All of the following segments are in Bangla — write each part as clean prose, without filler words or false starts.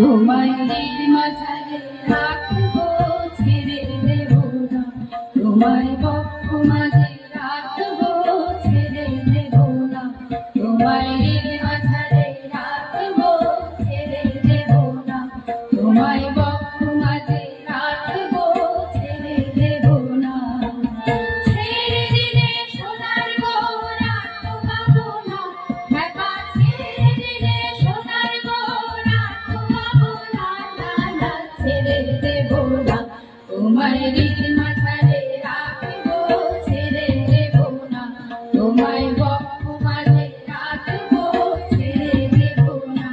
তোমায় মাঝারে রাখবো ছেড়ে দেব না, তোমায় বক্ষ মাঝে রাখবো ছেড়ে দেব না, তোমায় মাঝারে রাখবো ছেড়ে দেব না, তোমায় বক্ষ মাঝে রাখবো ছেড়ে দেব না। ছেড়ে দিলে সোনার গহনা তো পাবো না, ঢাকা ছেড়ে দিলে সোনার গহনা তো পাবো না, না না ছেড়ে দেব না, তোমায় মাঝারে রাখবো ছেড়ে দেব না, তোমায় বক্ষ মাঝে রাখবো ছেড়ে দেব না।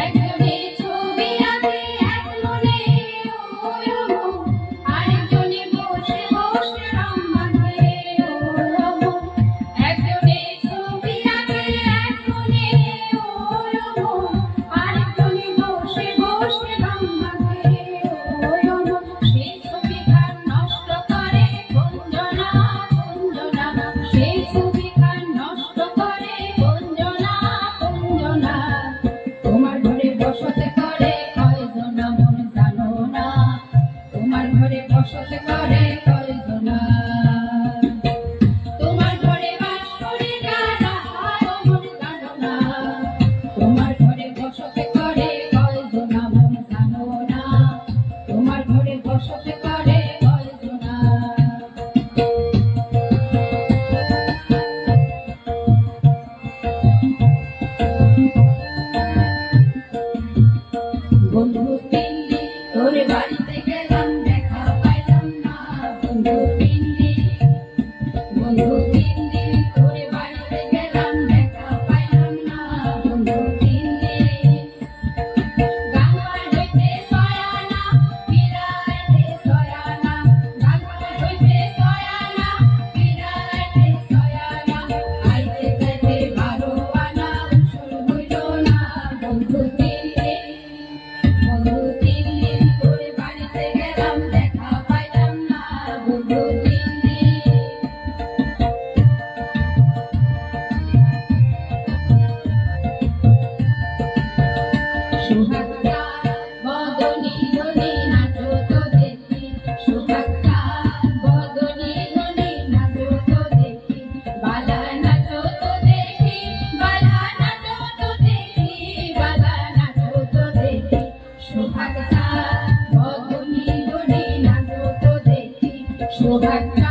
একজনের ছবি আঁকে এক মনে ওই মন, আরেকজনে বসে বসে রং মাখে ওই মন। একজনের ছবি আঁকে এক মনে ওই মন, আরেকজনে বসে বসে রং মাখে ওই মন। সেই ছবিখান নষ্ট করে কুঞ্জনা কুঞ্জনা, সেই ছবিখান নষ্ট করে কুঞ্জনা কুঞ্জনা। তোমার ঘরে বসতে করে কয়জনা মন জানো না, তোমার ঘরে বসতে করে কয়জনা। তোমার ঘরে বাস করে কারা মন জানো না, তোমার ঘরে বসতে করে কয়জনা মন জানো না, তোমার ঘরে বসতে করে কয়জনা। বন্ধু পিন্ডি তোর বাড়িতে গেলাম দেখা পাইলাম না, বন্ধু পিন্ডি বন্ধু পিন্ডি তোর বাড়িতে গেলাম দেখা পাইলাম না, বন্ধু পিন্ডি। গাঙ্গার হইতে সয়ানা ফিরাইতে সয়ানা, গাঙ্গার হইতে সয়ানা ফিরাইতে সয়ানা, আইতে যাইতে 12 আনা উসুল হইল না, বন্ধু পিন্ডি বন্ধু দিল্লি তোর বাড়িতে গেলাম দেখা পাইলাম না, বন্ধু দিল্লি। সুহাগা বদনি ধনি নাচো তো দেখি, সুহাগা বদনি ধনি নাচো তো দেখি, বালা নাচো তো দেখি, বালা নাচো তো দেখি, বালা নাচো তো দেখি। সুহাগা বদনি ধনি নাচো তো দেখি, সুহাগা